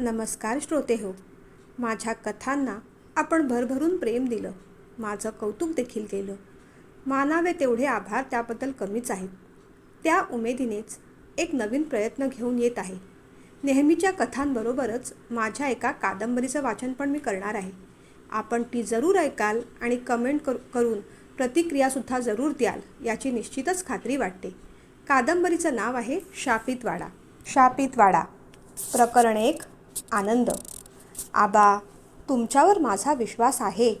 नमस्कार श्रोते हो. माझ्या कथांना आपण भरभरून प्रेम दिलं, माझं कौतुक देखील केलं. मानावे तेवढे आभार त्याबद्दल कमीच आहेत. त्या उमेदीनेच एक नवीन प्रयत्न घेऊन येत आहे. नेहमीच्या कथांबरोबरच माझ्या एका कादंबरीचं वाचन पण मी करणार आहे. आपण ती जरूर ऐकाल आणि कमेंट करून प्रतिक्रियासुद्धा जरूर द्याल याची निश्चितच खात्री वाटते. कादंबरीचं नाव आहे शापित वाडा. शापित वाडा. प्रकरण 1. आनंद. आबा, तुमच्यावर माझा विश्वास आहे.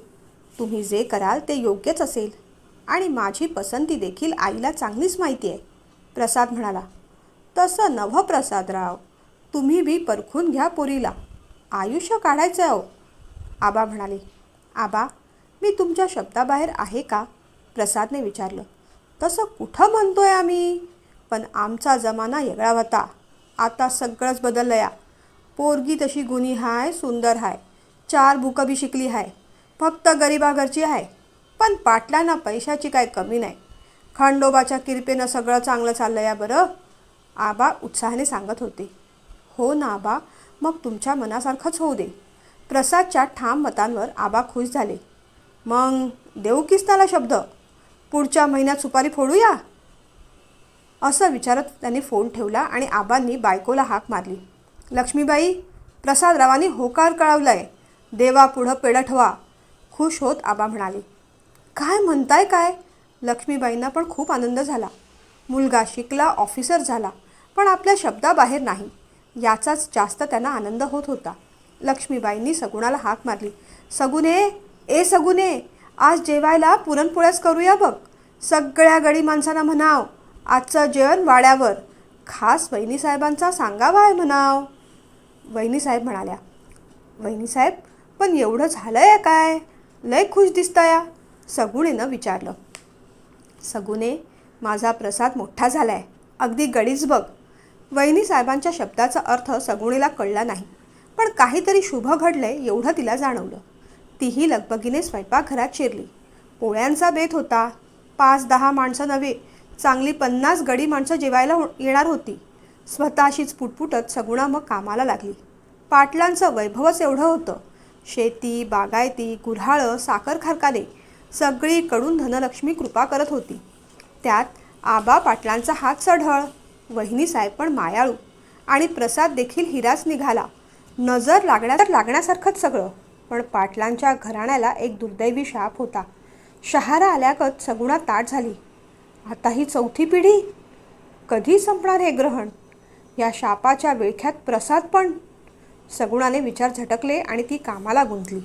तुम्ही जे कराल ते योग्यच असेल आणि माझी पसंती देखील आईला चांगलीच माहिती आहे. प्रसाद म्हणाला. तसं नव्ह प्रसादराव, तुम्ही बी परखून घ्या पोरीला. आयुष्य काढायचं आहे. आबा म्हणाले. आबा, मी तुमच्या शब्दाबाहेर आहे का? प्रसादने विचारलं. तसं कुठं म्हणतोय आम्ही, पण आमचा जमाना वेगळा होता. आता सगळंच बदललं या. पोरगी तशी गुणी हाय, सुंदर हाय, 4 बुकं बी शिकली हाय, फक्त गरिबा घरची आहे. पण पाटलांना पैशाची काय कमी नाही. खंडोबाच्या किरपेनं सगळं चांगलं चाललं या बरं. आबा उत्साहाने सांगत होते. हो ना आबा, मग तुमच्या मनासारखंच होऊ दे. प्रसादच्या ठाम मतांवर आबा खुश झाले. मग देऊ किस्ताला शब्द, पुढच्या महिन्यात सुपारी फोडूया. असं विचारत त्यांनी फोन ठेवला आणि आबांनी बायकोला हाक मारली. लक्ष्मीबाई, प्रसादरावांनी होकार कळवलाय. देवापुढं पेढं ठेवा. खुश होत आबा म्हणाले. काय म्हणताय काय? लक्ष्मीबाईंना पण खूप आनंद झाला. मुलगा शिकला, ऑफिसर झाला, पण आपल्या शब्दाबाहेर नाही याचाच जास्त त्यांना आनंद होत होता. लक्ष्मीबाईंनी सगुणाला हाक मारली. सगुने, ए सगुने, आज जेवायला पुरणपोळ्याच करूया बघ. सगळ्या गडी माणसांना म्हणाव आजचं जेवण वाड्यावर. खास वहिनीसाहेबांचा सांगावा आहे म्हणाव. वहिनीसाहेब म्हणाल्या. वहिनीसाहेब, पण एवढं झालंय काय? लय खुश दिसताया. सगुणेनं विचारलं. सगुने, माझा प्रसाद मोठा झालाय, अगदी गडीच बघ. वहिनीसाहेबांच्या शब्दाचा अर्थ सगुणेला कळला नाही, पण काहीतरी शुभ घडलंय एवढं तिला जाणवलं. तीही लगबगीने स्वयंपाकघरात शिरली. पोळ्यांचा बेत होता. 5-10 माणसं नव्हे, चांगली 50 गडी माणसं जेवायला येणार होती. स्वतःशीच पुटपुटत सगुणा मग कामाला लागली. पाटलांचं वैभवच एवढं होतं. शेती, बागायती, गुऱ्हाळं, साखर कारखाने सगळीकडून धनलक्ष्मी कृपा करत होती. त्यात आबा पाटलांचा हात सढळ, वहिनीसाहेब पण मायाळू आणि प्रसाद देखील हिराच निघाला. नजर लागण्यासारखंच सगळं. पण पाटलांच्या घराण्याला एक दुर्दैवी शाप होता. शहारा आल्यागत सगुणा ताट झाली. आता ही 4थी पिढी. कधी संपणार हे ग्रहण? या शापाच्या विळख्यात प्रसाद पण. सगुणाने विचार झटकले आणि ती कामाला गुंतली.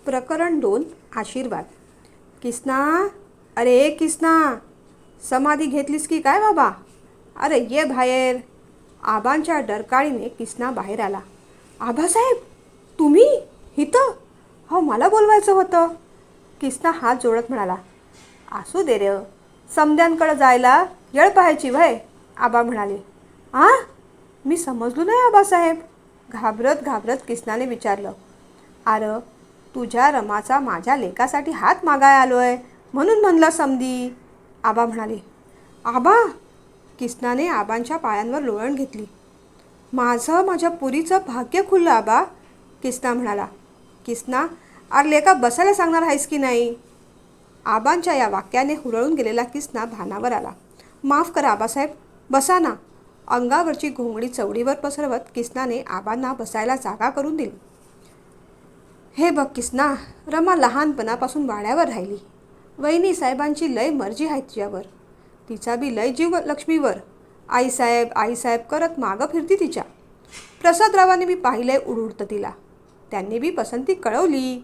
प्रकरण 2. आशीर्वाद. किसना, अरे किसना, समाधी घेतलीस की काय बाबा? अरे ये बाहेर. आबांच्या डरकाळीने किसना बाहेर आला. आबासाहेब, तुम्ही इथं? हो, मला बोलवायचं होतं. किसना हात जोडत म्हणाला. असू दे रे, समद्यांकडं जायला येळ पाहायची वय. आबा म्हणाले. आ, मी समजलो नाही आबासाहेब. घाबरत घाबरत किसनाने विचारलं. अरे, तुझ्या रमाचा माझ्या लेकासाठी हात मागाय आलोय म्हणून म्हणलं समधी. आबा म्हणाले. आबा? किसनाने आबांच्या पायांवर लोळण घेतली. माझ्या पुरीचं भाग्य खुललं आबा. किसना म्हणाला. किसना, अरे लेका बसायला सांगणार आहेस की नाही? आबांच्या या वाक्याने हुरळून गेलेला किसना भानावर आला. माफ करा आबासाहेब, बसा ना. अंगावरची घोंगडी चवडीवर पसरवत किसनाने आबांना बसायला जागा करून दिली. हे बघ किसना, रमा लहानपणापासून वाड्यावर राहिली. वहिनीसाहेबांची लय मर्जी आहे तिच्यावर. तिचा बी लय जीव लक्ष्मीवर. आईसाहेब आईसाहेब करत मागं फिरती तिच्या. प्रसादरावांनी बी पाहिलंय उडूडतं तिला. त्यांनी बी पसंती कळवली.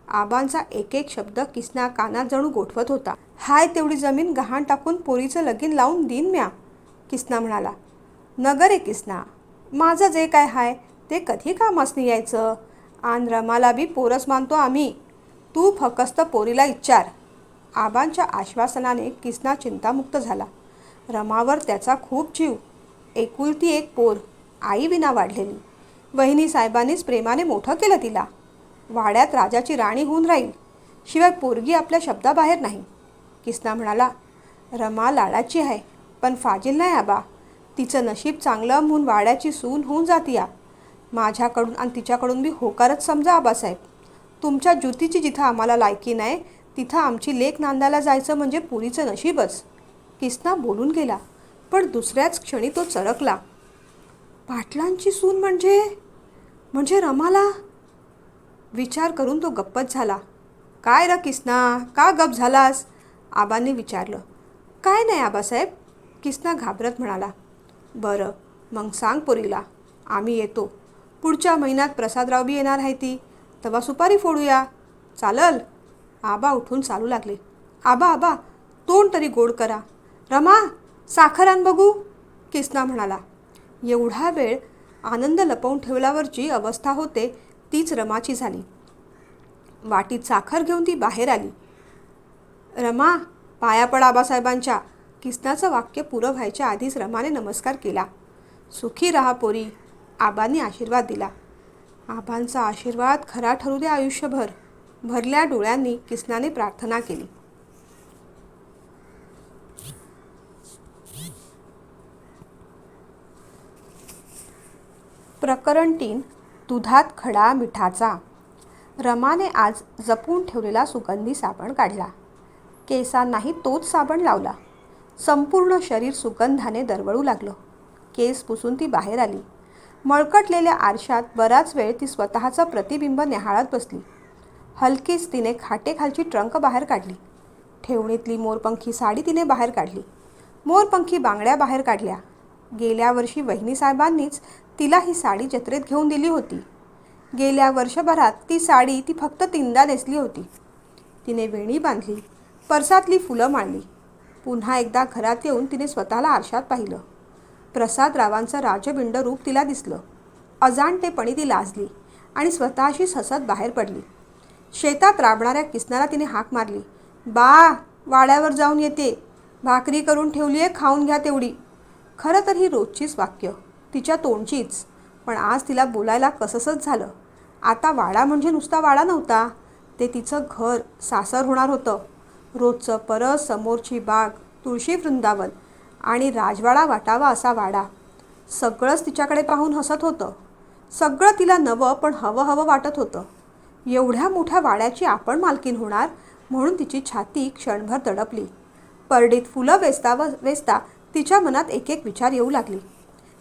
आबांचा एक एक शब्द किसना कानात जणू गोठवत होता. हाय तेवढी जमीन गहाण टाकून पोरीचं लगीन लावून देईन म्या. किसना म्हणाला. नगर रे किसना, माझं जे काय हाय ते कधी कामासनी यायचं. आन रमाला बी पोरच मानतो आम्ही. तू फकस्त पोरीला इच्चार. आबांच्या आश्वासनाने किसना चिंतामुक्त झाला. रमावर त्याचा खूप जीव. एकुलती एक पोर, आई विना वाढलेली. वहिनीसाहेबांनीच प्रेमाने मोठं केलं तिला. वाड्यात राजाची राणी होऊन राहील. शिवाय पोरगी आपल्या शब्दाबाहेर नाही. किसना म्हणाला. रमा लाडाची आहे, पण फाजील नाही आबा. तिचं नशीब चांगलं म्हणून वाड्याची सून होऊन जातीया. माझ्याकडून आणि तिच्याकडून बी होकारच समजा आबासाहेब. तुमच्या ज्युतीची जिथं आम्हाला लायकी नाही तिथं आमची लेक नांदायला जायचं म्हणजे पुरीचं नशीबच. किसना बोलून गेला, पण दुसऱ्याच क्षणी तो चरकला. पाटलांची सून म्हणजे म्हणजे रमाला? विचार करून तो गप्पच झाला. काय र किसना, का गप झालास? आबांनी विचारलं. काय नाही आबासाहेब, किसना घाबरत म्हणाला. बरं, मग सांग पोरीला, आम्ही येतो. पुढच्या महिन्यात प्रसादराव बी येणार आहे ती, तेव्हा सुपारी फोडूया. चालल? आबा उठून चालू लागले. आबा आबा, तोंड तरी गोड करा. रमा, साखर आण बघू, किसना म्हणाला. एवढा वेळ आनंद लपवून ठेवल्यावरची अवस्था होते तीच रमाची झाली. वाटीत साखर घेऊन ती बाहेर आली. रमा, पाया पड आबासाहेबांच्या. किसनाचं वाक्य पुरं व्हायच्या आधीच रमाने नमस्कार केला. सुखी राहा पोरी, आबांनी आशीर्वाद दिला. आबांचा आशीर्वाद खरा ठरू दे आयुष्यभर. भरल्या डोळ्यांनी किसनाने प्रार्थना केली. प्रकरण 3. दुधात खडा मिठाचा. रमाने आज जपून ठेवलेला सुगंधी साबण काढला. केसांनाही तोच साबण लावला. संपूर्ण शरीर सुगंधाने दरवळू लागलं. केस पुसून ती बाहेर आली. मळकटलेल्या आरशात बराच वेळ ती स्वतःचं प्रतिबिंब न्याहाळत बसली. हलकीच तिने खाटेखालची ट्रंक बाहेर काढली. ठेवणीतली मोरपंखी साडी तिने बाहेर काढली. मोरपंखी बांगड्या बाहेर काढल्या. गेल्या वर्षी वहिनीसाहेबांनीच तिला ही साडी जत्रेत घेऊन दिली होती. गेल्या वर्षभरात ती साडी ती फक्त 3दा नेसली होती. तिने वेणी बांधली, परसातली फुलं मांडली. पुन्हा एकदा घरात येऊन तिने स्वतःला आरशात पाहिलं. प्रसादरावांचं राजबिंड रूप तिला दिसलं. अजाणतेपणी ती लाजली आणि स्वतःशीच हसत बाहेर पडली. शेतात राबणाऱ्या किसनाला तिने हाक मारली. बा, वाड्यावर जाऊन येते. भाकरी करून ठेवली आहे, खाऊन घ्या तेवढी. खरं तर ही रोजचीच वाक्य, तिच्या तोंडचीच, पण आज तिला बोलायला कसंसच झालं. आता वाडा म्हणजे नुसता वाडा नव्हता, ते तिचं घर, सासर होणार होतं. रोजचं परस, समोरची बाग, तुळशी वृंदावन आणि राजवाडा वाटावा असा वाडा. सगळंच तिच्याकडे पाहून हसत होतं. सगळं तिला नवं पण हवं हवं वाटत होतं. एवढ्या मोठ्या वाड्याची आपण मालकीन होणार म्हणून तिची छाती क्षणभर तडपली. परडीत फुलं वेचता तिच्या मनात एक एक विचार येऊ लागले.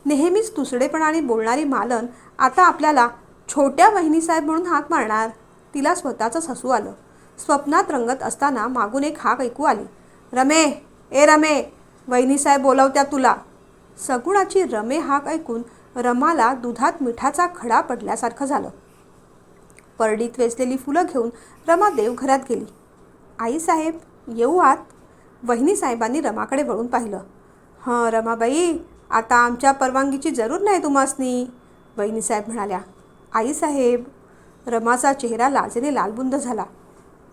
नेहमीच तुसडेपणाने बोलणारी मालन आता आपल्याला छोट्या वहिनीसाहेब म्हणून हाक मारणार. तिला स्वतःचंच हसू आलं. स्वप्नात रंगत असताना मागून एक हाक ऐकू आली. रमे, ए रमे, वहिनीसाहेब बोलवत्या तुला. सगुणाची रमे हाक ऐकून रमाला दुधात मिठाचा खडा पडल्यासारखं झालं. परडीत वेचलेली फुलं घेऊन रमा देवघरात गेली. आईसाहेब, येऊ आत? वहिनीसाहेबांनी रमाकडे वळून पाहिलं. हं रमाबाई, आता आमच्या परवानगीची जरूर नाही तुम्हासनी, वहिनीसाहेब म्हणाल्या. आईसाहेब, रमाचा चेहरा लाजेने लालबुंद झाला.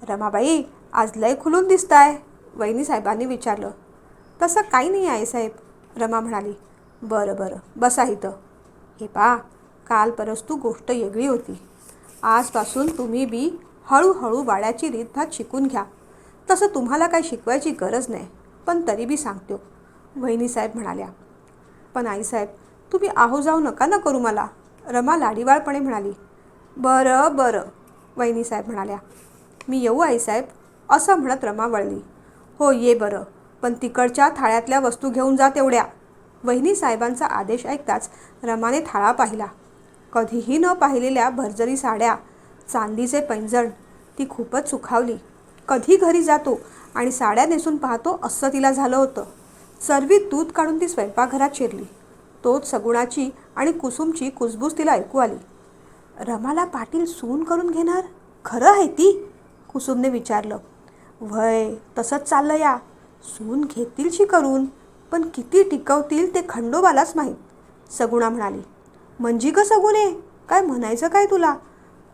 रमाबाई, आज लय खुलून दिसताय, वहिनीसाहेबांनी विचारलं. तसं काही नाही आईसाहेब, रमा म्हणाली. बरं बरं, बसा इथं. हे पा, काल परस्तू गोष्ट वेगळी होती. आजपासून तुम्ही बी हळूहळू वाड्याची रीतभात शिकून घ्या. तसं तुम्हाला काही शिकवायची गरज नाही, पण तरी बी सांगतो, वहिनीसाहेब म्हणाल्या. पण आईसाहेब, तुम्ही आहो जाऊ नका ना करू मला, रमा लाडीवाळपणे म्हणाली. बरं बरं, वहिनीसाहेब म्हणाल्या. मी येऊ आईसाहेब, असं म्हणत रमा वळली. हो ये बरं, पण तिकडच्या थाळ्यातल्या वस्तू घेऊन जा तेवढ्या. वहिनीसाहेबांचा आदेश ऐकताच रमाने थाळा पाहिला. कधीही न पाहिलेल्या भरजरी साड्या, चांदीचे पैंजण, ती खूपच सुखावली. कधी घरी जातो आणि साड्या नेसून पाहतो असं तिला झालं होतं. चरवीत दूध काढून ती स्वयंपाकघरात शिरली. तोच सगुणाची आणि कुसुमची कुजबूज तिला ऐकू आली. रमाला पाटील सून करून घेणार, खरं आहे ती? कुसुमने विचारलं. व्हय, तसंच चाललं या. सून घेतीलशी करून, पण किती टिकवतील ते खंडोबालाच माहीत, सगुणा म्हणाली. म्हणजे ग सगुणे, काय म्हणायचं काय तुला?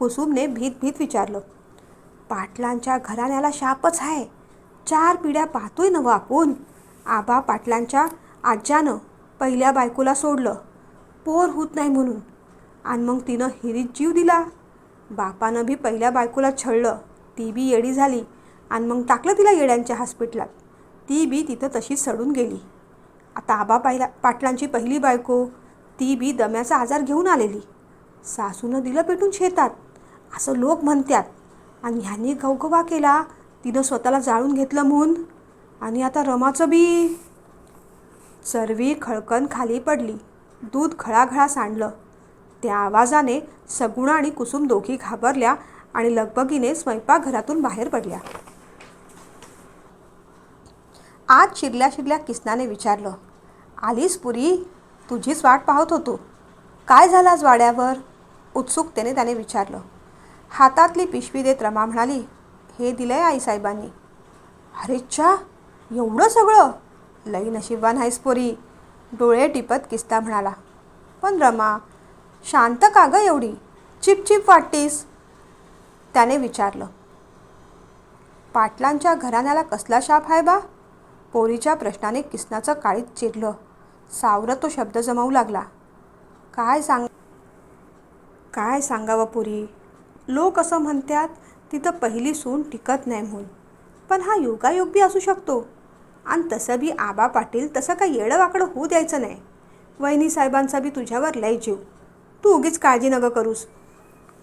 कुसुमने भीत भीत विचारलं. पाटलांच्या घराण्याला शापच आहे. 4 पिढ्या पाहतोय नवं आपण. आबा पाटलांच्या आज्यानं पहिल्या बायकोला सोडलं, पोर होत नाही म्हणून, आणि मग तिनं हिरीत जीव दिला. बापानं बी पहिल्या बायकोला छळलं, ती बी येडी झाली, आणि मग टाकलं तिला येड्यांच्या हॉस्पिटलात. ती बी तिथं तशीच सडून गेली. आता आबा पाटलांची पहिली बायको, ती बी दम्याचा आजार घेऊन आलेली. सासूनं दिलं पेटून शेतात असं लोक म्हणतात. आणि ह्यांनी गवगवा केला, तिनं स्वतःला जाळून घेतलं म्हणून. आणि आता रमाचं बी. चरवी खळकन खाली पडली. दूध घळाघळा सांडलं. त्या आवाजाने सगुणा आणि कुसुम दोघी घाबरल्या आणि लगबगीने स्वयंपाकघरातून बाहेर पडल्या. आत शिरल्या शिरल्या किसनाने विचारलं, आलीस पुरी? तुझीच वाट पाहत होतो. काय झालं आज वाड्यावर? उत्सुकतेने त्याने विचारलं. हातातली पिशवी देत रमा म्हणाली, हे दिलंय आईसाहेबांनी. अरे च्छा, एवढं सगळं? लई नशीबवान आहेस पोरी, डोळे टिपत किस्ता म्हणाला. पण रमा, शांत का गं एवढी? चिपचिप वाटतीस? त्याने विचारलं. पाटलांच्या घराण्याला कसला शाप आहे बा? पोरीच्या प्रश्नाने किसनाचं काळीज चिरलं. सावरत तो शब्द जमवू लागला. काय सांगावं पोरी? लोक असं म्हणतात तिथं पहिली सून टिकत नाही म्हणून. पण हा योगायोग बी असू शकतो. आणि तसं बी आबा पाटील तसं काही येडंवाकडं होऊ द्यायचं नाही. वहिनी साहेबांचा बी तुझ्यावर लय जीव. तू उगीच काळजी नगं करूस.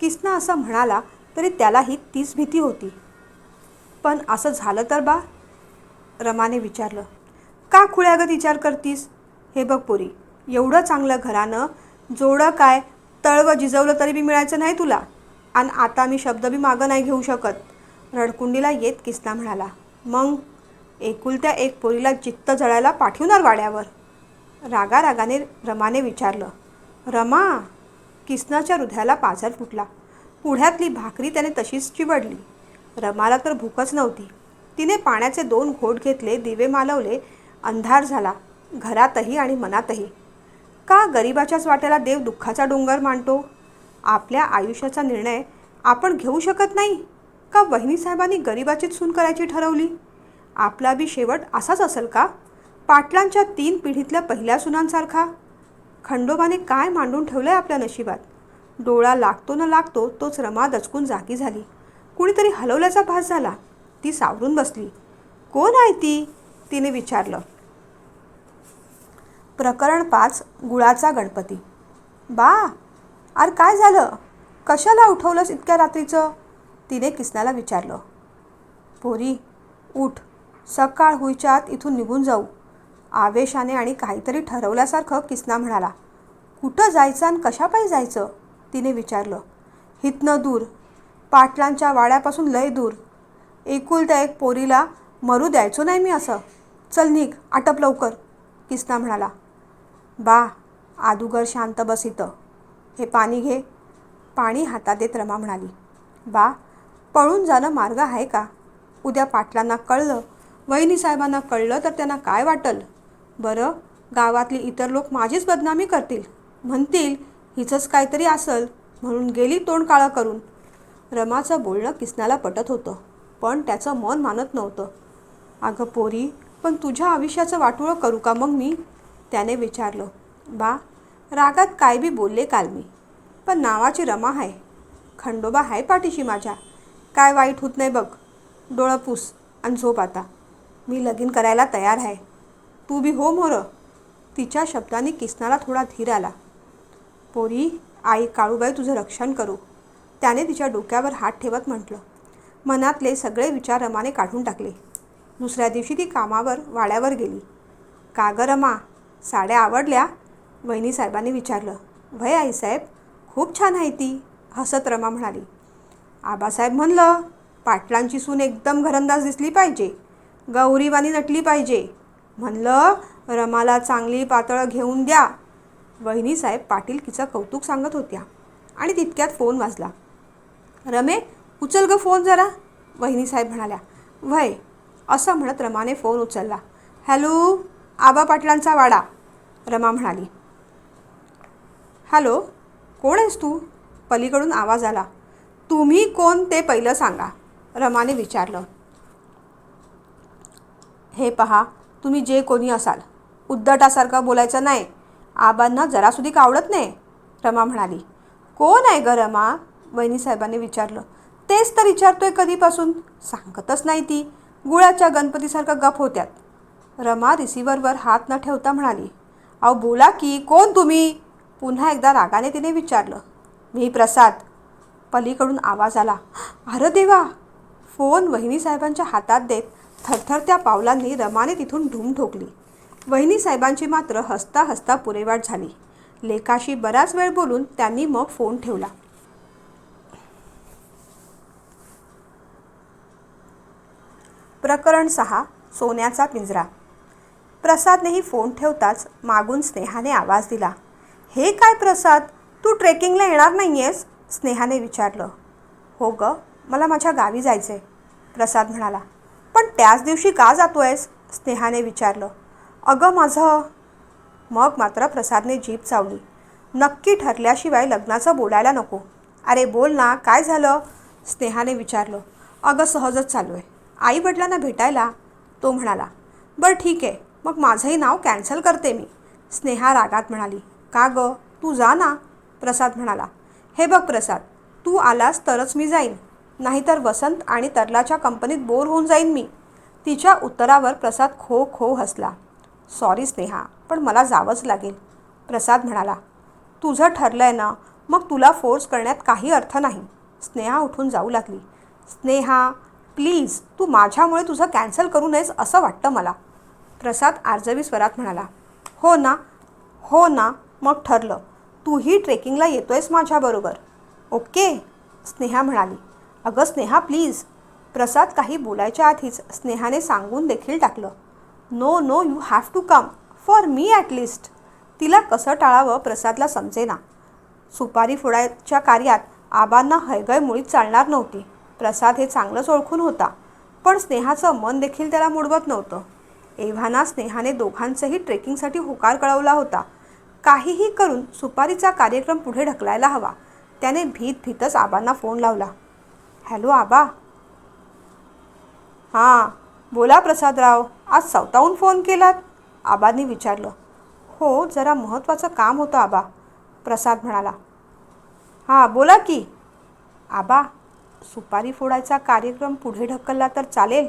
किसना असं म्हणाला तरी त्यालाही तीच भीती होती. पण असं झालं तर बा? रमाने विचारलं. का खुळ्यागत विचार करतीस? हे बघ पोरी, एवढं चांगलं घरानं जोडं काय तळवं जिजवलं तरी बी मिळायचं नाही तुला. आणि आता मी शब्द बी मागं नाही घेऊ शकत. रडकुंडीला येत किसना म्हणाला. मग एकुलत्या एक पोरीला जित्त जळायला पाठवणार वाड्यावर? रागारागाने रमाने विचारलं. रमा? किसनाच्या हृदयाला पाझर फुटला. पुढ्यातली भाकरी त्याने तशीच चिवडली. रमाला तर भूकच नव्हती. तिने पाण्याचे 2 घोट घेतले, दिवे मालवले. अंधार झाला घरातही आणि मनातही. का गरिबाच्याच वाट्याला देव दुःखाचा डोंगर मांडतो? आपल्या आयुष्याचा निर्णय आपण घेऊ शकत नाही का? वहिनी साहेबांनी गरिबाचीच सून करायची ठरवली. आपला बी शेवट असाच असेल का? पाटलांच्या 3 पिढीतल्या पहिल्या सुनांसारखा? खंडोबाने काय मांडून ठेवलंय आपल्या नशिबात? डोळा लागतो न लागतो तोच रमा दचकून जागी झाली. कुणीतरी हलवल्याचा भास झाला. ती सावरून बसली. कोण आहे ती? तिने विचारलं. प्रकरण 5. गुळाचा गणपती. बा, अरे काय झालं? कशाला उठवलंस इतक्या रात्रीचं? तिने किसनाला विचारलं. पोरी, उठ. सकाळ होईच्या आत इथून निघून जाऊ. आवेशाने आणि काहीतरी ठरवल्यासारखं किसना म्हणाला. कुठं जायचं आणि कशापायी जायचं? तिने विचारलं. हितनं दूर, पाटलांच्या वाड्यापासून लय दूर. एकुलत्या एक पोरीला मरू द्यायचो नाही मी असं. चल निघ, आटप लवकर, किसना म्हणाला. बा, आदुगर शांत बस इथं. हे पाणी घे. पाणी हातात देत रमा म्हणाली. बा, पळून जाणं मार्ग आहे का? उद्या पाटलांना कळलं, वहिनी साहेबांना कळलं तर त्यांना काय वाटलं? बरं, गावातली इतर लोक माझीच बदनामी करतील. म्हणतील हिचंच काहीतरी असेल म्हणून गेली तोंड काळं करून. रमाचं बोलणं किसनाला पटत होतं, पण त्याचं मन मानत नव्हतं. अगं पोरी, पण तुझ्या आयुष्याचं वाटोळं करू का मग मी? त्याने विचारलं. बा, रागात काय बी बोलले काल मी. पण नावाची रमा आहे. खंडोबा आहे पाठीशी माझ्या. काय वाईट होत नाही बघ. डोळं पुस आणि झोप आता. मी लगीन करायला तयार आहे. तू बी हो मोरं. तिच्या शब्दांनी किसनाला थोडा धीर आला. पोरी, आई काळूबाई तुझं रक्षण करू, त्याने तिच्या डोक्यावर हात ठेवत म्हटलं. मनातले सगळे विचार रमाने काढून टाकले. दुसऱ्या दिवशी ती कामावर वाड्यावर गेली. का गं रमा, साड्या आवडल्या? वहिनी साहेबांनी विचारलं. व्हय आईसाहेब, खूप छान आहे ती, हसत रमा म्हणाली. आबासाहेब म्हणलं, पाटलांची सून एकदम घरंदाज दिसली पाहिजे, गौरीवानी नटली पाहिजे. म्हणलं रमाला चांगली पातळ घेऊन द्या. वहिनी साहेब पाटीलकीचं कौतुक सांगत होत्या आणि तितक्यात फोन वाजला. रमे, उचल गं फोन जरा, वहिनी साहेब म्हणाल्या. व्हय, असं म्हणत रमाने फोन उचलला. हॅलो, आबा पाटलांचा वाडा, रमा म्हणाली. हॅलो, कोण आहेस तू? पलीकडून आवाज आला. तुम्ही कोण ते पहिलं सांगा, रमाने विचारलं. हे पहा, तुम्ही जे कोणी असाल, उद्धटासारखं बोलायचं नाही. आबांना जरासुद्धा आवडत नाही, रमा म्हणाली. कोण आहे गं रमा? वहिनी साहेबांनी विचारलं. तेच तर विचारतोय कधीपासून, सांगतच नाही ती. गुळाच्या गणपतीसारखं गप होत्यात. रमा रिसिव्हरवर हात न ठेवता म्हणाली, अहो बोला की, कोण तुम्ही? पुन्हा एकदा रागाने तिने विचारलं. मी प्रसाद. पलीकडून आवाज आला. अरे देवा! फोन वहिनीसाहेबांच्या हातात देत थरथरत्या पावलांनी रमाने तिथून धूम ठोकली. वहिनीसाहेबांची मात्र हसता हसता पुरेवाट झाली. लेकाशी बराच वेळ बोलून त्यांनी मग फोन ठेवला. प्रकरण 6. सोन्याचा पिंजरा. प्रसादनेही फोन ठेवताच मागून स्नेहाने आवाज दिला. हे काय प्रसाद, तू ट्रेकिंगला येणार नाही आहेस? स्नेहाने विचारलं. हो ग, मला माझ्या गावी जायचं आहे, प्रसाद म्हणाला. पण त्याच दिवशी का जातोयस? स्नेहाने विचारलं. अगं माझं. मग मात्र प्रसादने जीभ चावली. नक्की ठरल्याशिवाय लग्नाचं बोलायला नको. अरे बोल ना, काय झालं? स्नेहाने विचारलं. अगं सहजच चालू आहे, आई वडिलांना भेटायला, तो म्हणाला. बरं ठीक आहे, मग माझंही नाव कॅन्सल करते मी, स्नेहा रागात म्हणाली. का गं, तू जा ना, प्रसाद म्हणाला. हे बघ प्रसाद, तू आलास तरच मी जाईन, नाहीतर वसंत आणि तरलाच्या कंपनीत बोर होऊन जाईन मी. तिच्या उत्तरावर प्रसाद खो खो हसला. सॉरी स्नेहा, पण मला जावंच लागेल, प्रसाद म्हणाला. तुझं ठरलंय ना, मग तुला फोर्स करण्यात काही अर्थ नाही. स्नेहा उठून जाऊ लागली. स्नेहा प्लीज, तू माझ्यामुळे तुझं कॅन्सल करू नयेस असं वाटतं मला, प्रसाद आर्जवी स्वरात म्हणाला. हो ना, हो ना, मग ठरलं. तूही ट्रेकिंगला येतोयस माझ्याबरोबर. ओके, स्नेहा म्हणाली. अगं स्नेहा प्लीज, प्रसाद काही बोलायच्या आधीच स्नेहाने सांगून देखील टाकलं. No no, you have to come, for me at least. तिला कसं टाळावं प्रसादला समजेना. सुपारी फोडायच्या कार्यात आबांना हयगय मुळीच चालणार नव्हती. प्रसाद हे चांगलंच ओळखून होता, पण स्नेहाचं मन देखील त्याला मुडवत नव्हतं. एव्हाना स्नेहाने दोघांचंही ट्रेकिंगसाठी होकार कळवला होता. काहीही करून सुपारीचा कार्यक्रम पुढे ढकलायला हवा. त्याने भीत भीतच आबांना फोन लावला. हॅलो आबा. हां बोला प्रसादराव, आज स्वतःहून फोन केलात? आबांनी विचारलं. हो, जरा महत्त्वाचं काम होतं आबा, प्रसाद म्हणाला. हां बोला की. आबा, सुपारी फोडायचा कार्यक्रम पुढे ढकलला तर चालेल?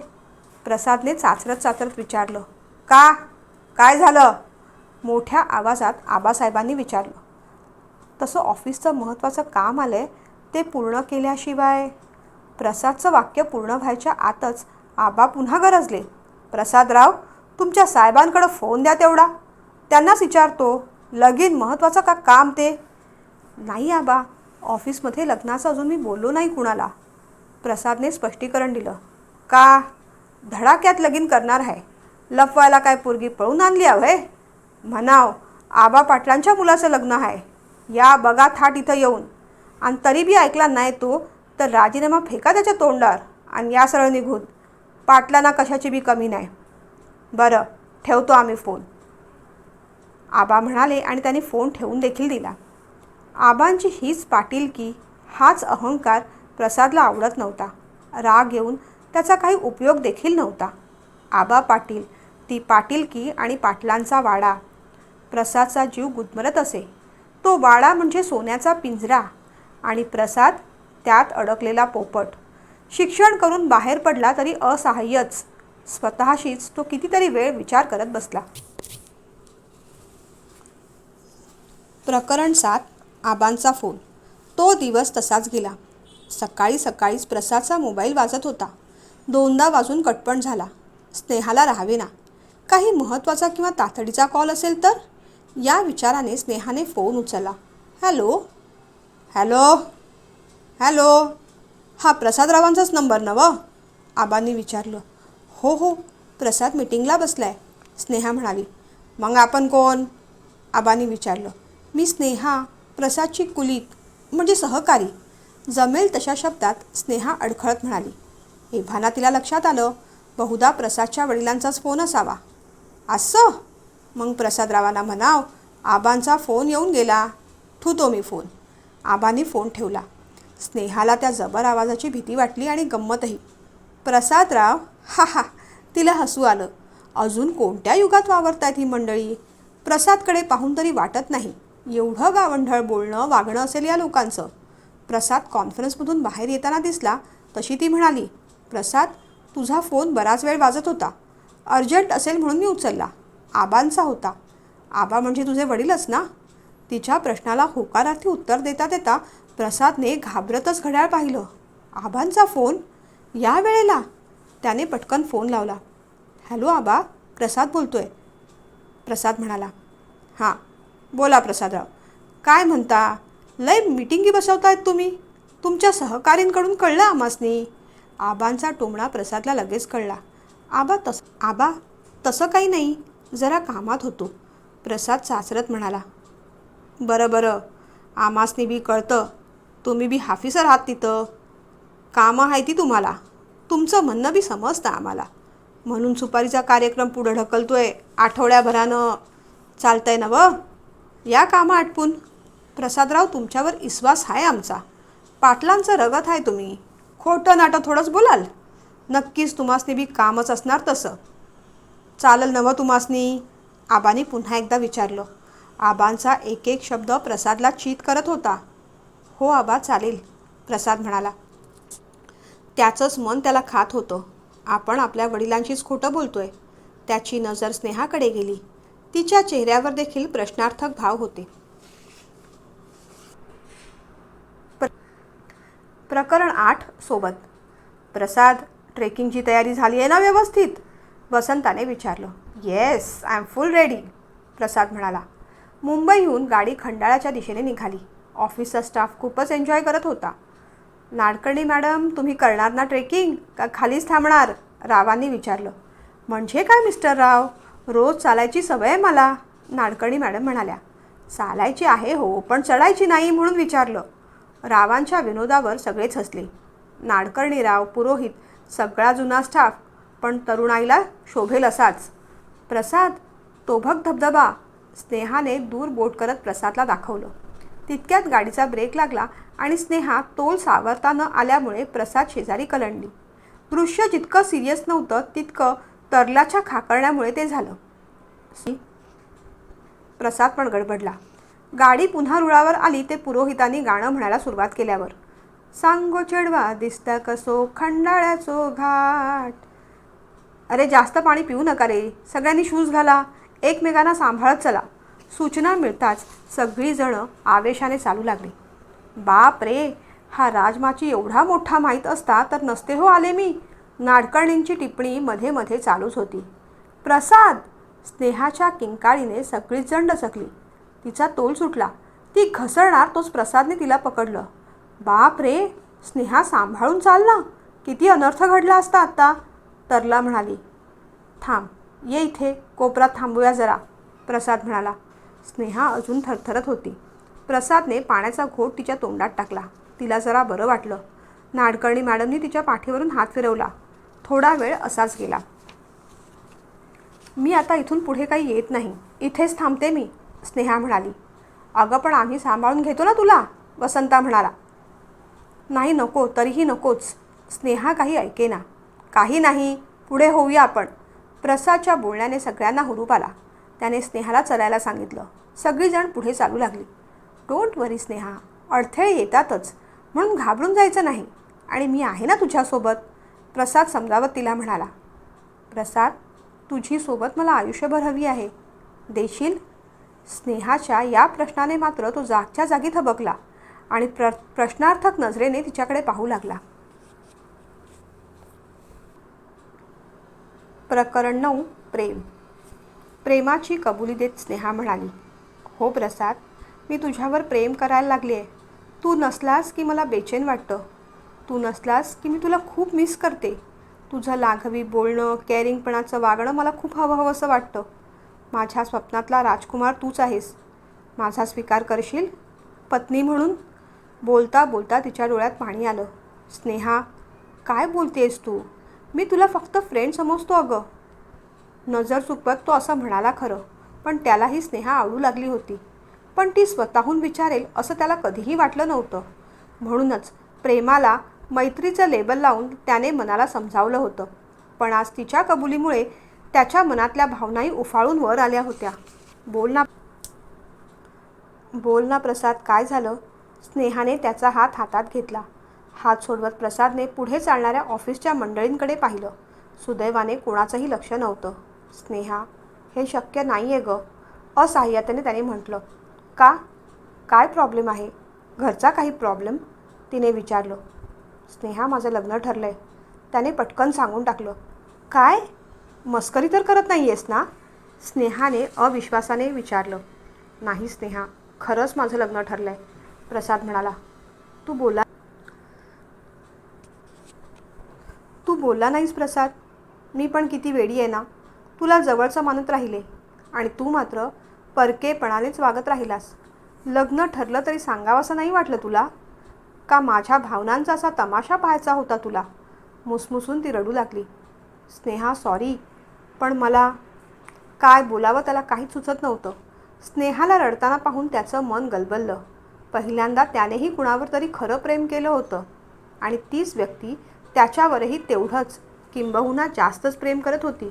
प्रसादने चाचरत चाचरत विचारलं. का? काय झालं? मोठ्या आवाजात आबासाहेबांनी विचारलं. तसं ऑफिसचं महत्त्वाचं काम आलं आहे, ते पूर्ण केल्याशिवाय. प्रसादचं वाक्य पूर्ण व्हायच्या आतच आबा पुन्हा गरजले. प्रसादराव, तुमच्या साहेबांकडं फोन द्या तेवढा, त्यांनाच विचारतो, लगीन महत्त्वाचं का काम ते? नाही आबा, ऑफिसमध्ये लग्नाचं अजून मी बोललो नाही कुणाला, प्रसादने स्पष्टीकरण दिलं. का? धडाक्यात लगीन करणार आहे, लपवायला काय पोरगी पळून आणली आहे? म्हणाव, आबा पाटलांच्या मुलाचं लग्न आहे, या बघा थाट इथं येऊन. आणि तरी बी ऐकला नाही तो तर राजीनामा फेका त्याच्या तोंडावर आणि या सरळ निघून. पाटलांना कशाची बी कमी नाही. बरं, ठेवतो आम्ही फोन, आबा म्हणाले आणि त्यांनी फोन ठेवून देखील दिला. आबांची हीच पाटीलकी, हाच अहंकार प्रसादला आवडत नव्हता. राग येऊन त्याचा काही उपयोग देखील नव्हता. आबा पाटील, ती पाटीलकी आणि पाटलांचा वाडा. प्रसादचा जीव गुदमरत असे. तो वाडा म्हणजे सोन्याचा पिंजरा आणि प्रसाद त्यात अडकलेला पोपट. शिक्षण करून बाहेर पडला तरी असहाय्यच. स्वतःशीच तो कितीतरी वेळ विचार करत बसला. प्रकरण 7. आबांचा फोन. तो दिवस तसाच गेला. सकाळी सकाळीच प्रसादचा मोबाईल वाजत होता. 2दा वाजून कटपण झाला. स्नेहाला राहावेना. काही महत्त्वाचा किंवा तातडीचा कॉल असेल तर? या विचाराने स्नेहाने फोन उचलला. हॅलो. हॅलो. हॅलो. हा प्रसादरावांचाच नंबर नवं? आबांनी विचारलं. हो हो, प्रसाद मीटिंगला बसलाय, स्नेहा म्हणाली. मग आपण कोण? आबांनी विचारलं. मी स्नेहा, प्रसादची कुलीक, म्हणजे सहकारी. जमेल तशा शब्दात स्नेहा अडखळत म्हणाली. एव्हाना तिला लक्षात आलं, बहुधा प्रसादच्या वडिलांचाच फोन असावा. असं? मग प्रसादरावांना म्हणाव, आबांचा फोन येऊन गेला, ठेवतो मी फोन. आबांनी फोन ठेवला. स्नेहाला त्या जबर आवाजाची भीती वाटली आणि गंमतही. प्रसादराव, हा हा, तिला हसू आलं. अजून कोणत्या युगात वावरतायत ही मंडळी? प्रसादकडे पाहून तरी वाटत नाही एवढं गावंढळ बोलणं वागणं असेल या लोकांचं. प्रसाद कॉन्फरन्समधून बाहेर येताना दिसला तशी ती म्हणाली. प्रसाद, तुझा फोन बराच वेळ वाजत होता, अर्जंट असेल म्हणून मी उचलला. आबांचा होता. आबा म्हणजे तुझे वडीलच ना? तिच्या प्रश्नाला होकारार्थी उत्तर देता देता प्रसादने घाबरतच घड्याळ पाहिलं. आबांचा फोन? या वेळेला? त्याने पटकन फोन लावला. हॅलो आबा, प्रसाद बोलतोय. प्रसाद म्हणाला. हां, बोला प्रसादराव. काय म्हणता? लय मिटिंगी बसवतायत तुम्ही. तुमच्या सहकारींकडून कळलं आम्हासनी. आबांचा टोमणा प्रसादला लगेच कळला. आबा तसं काही नाही, जरा कामात होतो, प्रसाद सासरत म्हणाला. बरं बरं, आम्हासनी बी कळतं. तुम्ही बी हाफिसर आहात तिथं. कामं आहे ती तुम्हाला. तुमचं म्हणणं बी समजतं आम्हाला. म्हणून सुपारीचा कार्यक्रम पुढं ढकलतोय आठवड्याभरानं. चालतंय ना व? या कामं आटपून. प्रसादराव, तुमच्यावर विश्वास आहे आमचा. पाटलांचं रगत आहे तुम्ही. खोटं नाटं थोडंच बोलाल? नक्कीच तुम्हासनी बी कामच असणार तसं. चालेल नवं तुम्हासनी? आबांनी पुन्हा एकदा विचारलं. आबांचा एक एक शब्द प्रसादला चीत करत होता. हो आबा, चालेल, प्रसाद म्हणाला. त्याचंच मन त्याला खात होतं. आपण आपल्या वडिलांशीच खोटं बोलतोय. त्याची नजर स्नेहाकडे गेली. तिच्या चेहऱ्यावर देखील प्रश्नार्थक भाव होते. प्रकरण 8 सोबत. प्रसाद, ट्रेकिंगची तयारी झाली आहे ना व्यवस्थित? वसंताने विचारलं. Yes, I am full ready, Prasad म्हणाला. मुंबईहून गाडी खंडाळ्याच्या दिशेने निघाली. ऑफिसचा स्टाफ खूपच एन्जॉय करत होता. नाडकर्णी मॅडम, तुम्ही करणार ना ट्रेकिंग, का खालीच थांबणार? रावांनी विचारलं. म्हणजे काय मिस्टर राव, रोज चालायची सवय आहे मला, नाडकर्णी मॅडम म्हणाल्या. चालायची आहे हो, पण चढायची नाही म्हणून विचारलं. रावांच्या विनोदावर सगळेच हसले. नाडकर्णीराव, पुरोहित, सगळा जुना स्टाफ, पण तरुणाईला शोभेल असाच. प्रसाद, तो बघ धबधबा, स्नेहाने दूर बोट करत प्रसादला दाखवलं. तितक्यात गाडीचा ब्रेक लागला आणि स्नेहा तोल सावरता न आल्यामुळे प्रसाद शेजारी कलंडली. दृश्य जितकं सिरियस नव्हतं तितकं तरलाच्या खाकरण्यामुळे ते झालं. प्रसाद पण गडबडला. गाडी पुन्हा रुळावर आली ते पुरोहितांनी गाणं म्हणायला सुरुवात केल्यावर. सांगो चढवा दिसता कसो खंडाळ्याचो घाट. अरे जास्त पाणी पिऊ नका रे, सगळ्यांनी शूज घाला, एकमेकांना सांभाळत चला. सूचना मिळताच सगळीजणं आवेशाने चालू लागली. बाप रे, हा राजमाची एवढा मोठा माहीत असता तर नसते हो आले मी. नाडकर्णींची टिप्पणी मध्ये मध्ये चालूच होती. प्रसाद, स्नेहाच्या किंकाळीने सगळीच जण डचकली. तिचा तोल सुटला. ती घसरणार तोच प्रसादने तिला पकडलं. बाप रे, स्नेहा सांभाळून चाल ना, किती अनर्थ घडला असता आत्ता, तरला म्हणाली. थांब, ये इथे कोपऱ्यात थांबूया जरा, प्रसाद म्हणाला. स्नेहा अजून थरथरत होती. प्रसादने पाण्याचा घोट तिच्या तोंडात टाकला. तिला जरा बरं वाटलं. नाडकर्णी मॅडमनी तिच्या पाठीवरून हात फिरवला. थोडा वेळ असाच गेला. मी आता इथून पुढे काही येत नाही, इथेच थांबते मी, स्नेहा म्हणाली. अगं पण आम्ही सांभाळून घेतो ना तुला, वसंता म्हणाला. नाही नको, तरीही नकोच. स्नेहा काही ऐकेना. काही नाही, पुढे होऊया आपण. प्रसादच्या बोलण्याने सगळ्यांना हुरूप आला. त्याने स्नेहाला चलायला सांगितलं. सगळीजण पुढे चालू लागली. डोंट वरी स्नेहा, अडथळे येतातच, म्हणून घाबरून जायचं नाही, आणि मी आहे ना तुझ्यासोबत, प्रसाद समजावत तिला म्हणाला. प्रसाद, तुझी सोबत मला आयुष्यभर हवी आहे, देशील? स्नेहाच्या या प्रश्नाने मात्र तो जागच्या जागी थबकला आणि प्रश्नार्थक नजरेने तिच्याकडे पाहू लागला. प्रकरण 9 प्रेम. प्रेमाची कबुली देत स्नेहा म्हणाली. हो प्रसाद, मी तुझ्यावर प्रेम करायला लागली आहे. तू नसलास की मला बेचैन वाटतं. तू नसलास की मी तुला खूप मिस करते. तुझं लाघवी बोलणं, केअरिंगपणाचं वागणं मला खूप हवंसं वाटतं. माझ्या स्वप्नातला राजकुमार तूच आहेस. माझा स्वीकार करशील पत्नी म्हणून? बोलता बोलता तिच्या डोळ्यात पाणी आलं. स्नेहा, काय बोलतेस तू? मी तुला फक्त फ्रेंड समजतो अगं. नजर चुकवत तो असं म्हणाला खरं, पण त्यालाही स्नेहा आवडू लागली होती. पण ती स्वतःहून विचारेल असं त्याला कधीही वाटलं नव्हतं. म्हणूनच प्रेमाला मैत्रीचं लेबल लावून त्याने मनाला समजावलं होतं. पण आज तिच्या कबुलीमुळे त्याच्या मनातल्या भावनाही उफाळून वर आल्या होत्या. बोल ना प्रसाद, काय झालं? स्नेहाने त्याचा हात हातात घेतला. हात सोडवत प्रसादने पुढे चालणाऱ्या ऑफिसच्या मंडळींकडे पाहिलं. सुदैवाने कोणाचंही लक्ष नव्हतं. स्नेहा, हे शक्य नाही आहे गं, असहाय्यतेने त्याने म्हटलं. का? काय प्रॉब्लेम आहे? घरचा काही प्रॉब्लेम? तिने विचारलं. स्नेहा, माझं लग्न ठरलं आहे, त्याने पटकन सांगून टाकलं. काय? मस्करी तर करत नाही आहेस ना? स्नेहाने अविश्वासाने विचारलं. नाही स्नेहा, खरंच माझं लग्न ठरलं आहे, प्रसाद म्हणाला. तू बोला तू बोलला नाहीस प्रसाद. मी पण किती वेडी आहे ना, तुला जवळचं मानत राहिले आणि तू मात्र परकेपणानेच वागत राहिलास. लग्न ठरलं तरी सांगावंसं नाही वाटलं तुला? का माझ्या भावनांचा असा तमाशा पाहायचा होता तुला? मुसमुसून ती रडू लागली. स्नेहा, सॉरी, पण मला काय बोलावं त्याला काहीच सुचत नव्हतं. स्नेहाला रडताना पाहून त्याचं मन गलबललं. पहिल्यांदा त्यानेही कुणावर तरी खरं प्रेम केलं होतं आणि तीच व्यक्ती त्याच्यावरही तेवढंच किंबहुना जास्तच प्रेम करत होती.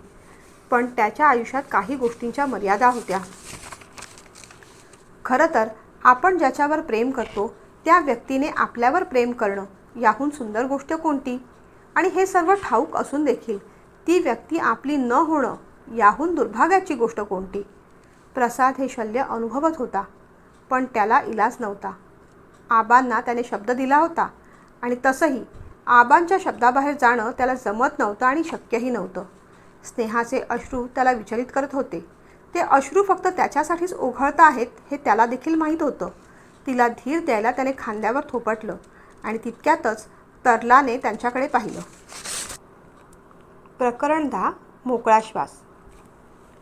पण त्याच्या आयुष्यात काही गोष्टींच्या मर्यादा होत्या. खरं तर आपण ज्याच्यावर प्रेम करतो त्या व्यक्तीने आपल्यावर प्रेम करणं याहून सुंदर गोष्ट कोणती? आणि हे सर्व ठाऊक असून देखील ती व्यक्ती आपली न होणं याहून दुर्भाग्याची गोष्ट कोणती? प्रसाद हे शल्य अनुभवत होता, पण त्याला इलाज नव्हता. आबांना त्याने शब्द दिला होता आणि तसंही आबांच्या शब्दाबाहेर जाणं त्याला जमत नव्हतं आणि शक्यही नव्हतं. स्नेहाचे अश्रू त्याला विचलित करत होते. ते अश्रू फक्त त्याच्यासाठीच ओघळत आहेत हे त्याला देखील माहीत होतं. तिला धीर द्यायला त्याने खांद्यावर थोपटलं आणि तितक्यातच तरलाने त्यांच्याकडे पाहिलं. प्रकरण 10. मोकळा श्वास.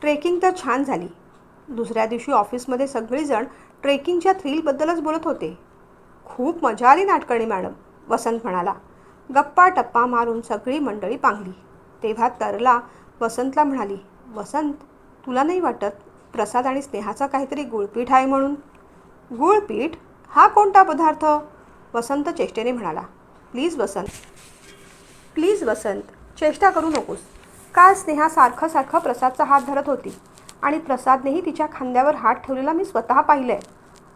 ट्रेकिंग तर छान झाली. दुसऱ्या दिवशी ऑफिसमध्ये सगळेजण ट्रेकिंगच्या थ्रिलबद्दलच बोलत होते. खूप मजा आली नाटकर्णी मॅडम, वसंत म्हणाला. गप्पा टप्पा मारून सगळी मंडळी पांगली. तेव्हा तरला वसंतला म्हणाली, वसंत, तुला नाही वाटत प्रसाद आणि स्नेहाचा काहीतरी गुळपीठ आहे म्हणून? गुळपीठ? हा कोणता पदार्थ? वसंत चेष्टेने म्हणाला. प्लीज वसंत, चेष्टा करू नकोस. काल स्नेहा सारखं सारखं प्रसादचा हात धरत होती आणि प्रसादनेही तिच्या खांद्यावर हात ठेवलेला मी स्वतः पाहिलं आहे,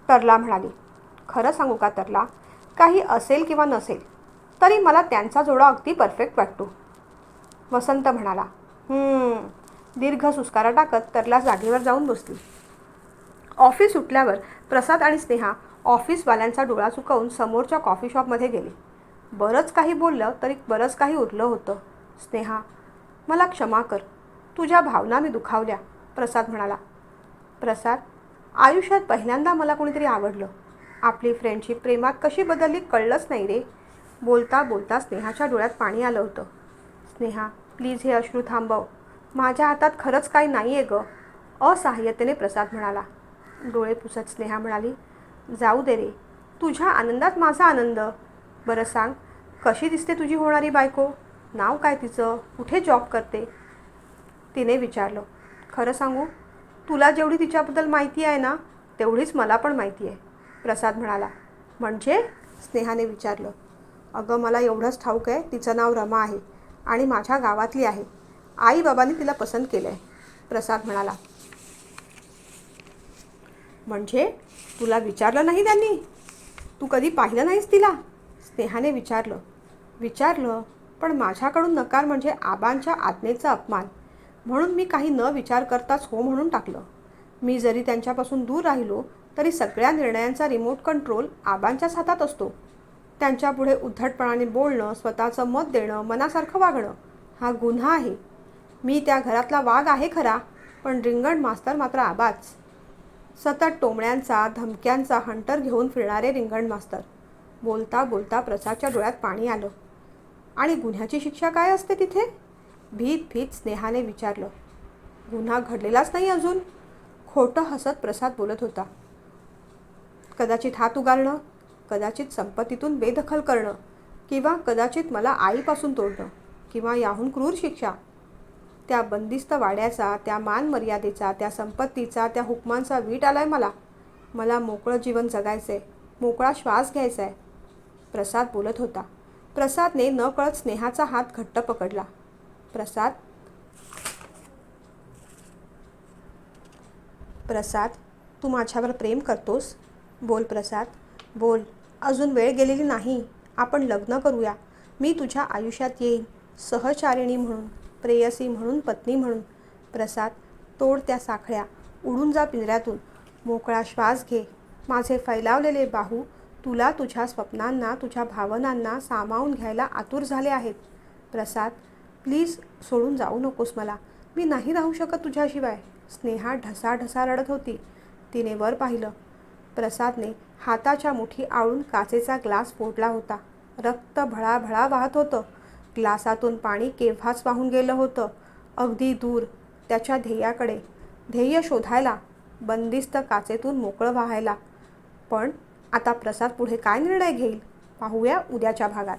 तरला म्हणाली. खरं सांगू का तरला, काही असेल किंवा नसेल तरी मला त्यांचा जोडा अगदी परफेक्ट वाटतो, वसंत म्हणाला. दीर्घ सुस्कारा टाकत तरला जागेवर जाऊन बसली. ऑफिस सुटल्यावर प्रसाद आणि स्नेहा ऑफिसवाल्यांचा डोळा चुकवून समोरच्या कॉफी शॉपमध्ये गेले. बरंच काही बोललं तरी बरंच काही उरलं होतं. स्नेहा, मला क्षमा कर, तुझ्या भावना मी दुखावल्या, प्रसाद म्हणाला. प्रसाद, आयुष्यात पहिल्यांदा मला कोणीतरी आवडलं. आपली फ्रेंडशिप प्रेमात कशी बदलली कळलंच नाही रे. बोलता बोलता स्नेहाच्या डोळ्यात पाणी आलं होतं. स्नेहा, प्लीज हे अश्रू थांबव. माझ्या हातात खरंच काही नाही आहे गं, असहाय्यतेने प्रसाद म्हणाला. डोळे पुसत स्नेहा म्हणाली, जाऊ दे रे, तुझ्या आनंदात माझा आनंद. बरं सांग, कशी दिसते तुझी होणारी बायको? नाव काय तिचं? कुठे जॉब करते? तिने विचारलं. खरं सांगू, तुला जेवढी तिच्याबद्दल माहिती आहे ना तेवढीच मला पण माहिती आहे, प्रसाद म्हणाला. म्हणजे? स्नेहाने विचारलं. अगं, मला एवढंच ठाऊक आहे तिचं नाव रमा आहे आणि माझ्या गावातली आहे. आई बाबांनी तिला पसंत केलं आहे, प्रसाद म्हणाला. म्हणजे तुला विचारलं नाही त्यांनी? तू कधी पाहिलं नाहीस तिला? स्नेहाने विचारलं, पण माझ्याकडून नकार म्हणजे आबांच्या आज्ञेचा अपमान. म्हणून मी काही न विचार करताच हो म्हणून टाकलं. मी जरी त्यांच्यापासून दूर राहिलो तरी सगळ्या निर्णयांचा रिमोट कंट्रोल आबांच्याच हातात असतो. त्यांच्यापुढे उद्धटपणाने बोलणं, स्वतःचं मत देणं, मनासारखं वागणं हा गुन्हा आहे. मी त्या घरातला वाघ आहे खरा, पण रिंगण मास्तर मात्र आबाच. सतत टोमण्यांचा, धमक्यांचा हंटर घेऊन फिरणारे रिंगण मास्तर. बोलता बोलता प्रसादच्या डोळ्यात पाणी आलं. आणि गुन्ह्याची शिक्षा काय असते तिथे? भीत स्नेहाने विचारलं. गुन्हा घडलेलाच नाही अजून, खोटं हसत प्रसाद बोलत होता. कदाचित हात उगारणं, कदाचित संपत्तीतून बेदखल करणं, किंवा कदाचित मला आईपासून तोडणं, किंवा याहून क्रूर शिक्षा. त्या बंदिस्त वाड्याचा, त्या मानमर्यादेचा, त्या संपत्तीचा, त्या हुकमांचा वीट आलाय मला. मला मोकळं जीवन जगायचंय, मोकळा श्वास घ्यायचा आहे, प्रसाद बोलत होता. प्रसादने नकळत स्नेहाचा हात घट्ट पकडला. प्रसाद, तू माझ्यावर प्रेम करतोस? बोल प्रसाद, बोल. अजून वेळ गेलेली नाही. आपण लग्न करूया. मी तुझ्या आयुष्यात येईन, सहचारिणी म्हणून, प्रेयसी म्हणून, पत्नी म्हणून. प्रसाद, तोड त्या साखळ्या, उडून जा पिंजऱ्यातून, मोकळा श्वास घे. माझे फैलावलेले बाहू तुला, तुझ्या स्वप्नांना, तुझ्या भावनांना सामावून घ्यायला आतुर झाले आहेत. प्रसाद, प्लीज सोडून जाऊ नकोस मला. मी नाही राहू शकत तुझ्याशिवाय. स्नेहा ढसाढसा रडत होती. तिने वर पाहिलं. प्रसादने हाताच्या मुठी आवळून काचेचा ग्लास फोडला होता. रक्त भळाभळा वाहत होतं. ग्लासातून पाणी केव्हाच वाहून गेलं होतं. अगदी दूर, त्याच्या ध्येयाकडे. ध्येय शोधायला, बंदिस्त काचेतून मोकळं व्हायला. पण आता प्रसाद पुढे काय निर्णय घेईल, पाहूया उद्याच्या भागात.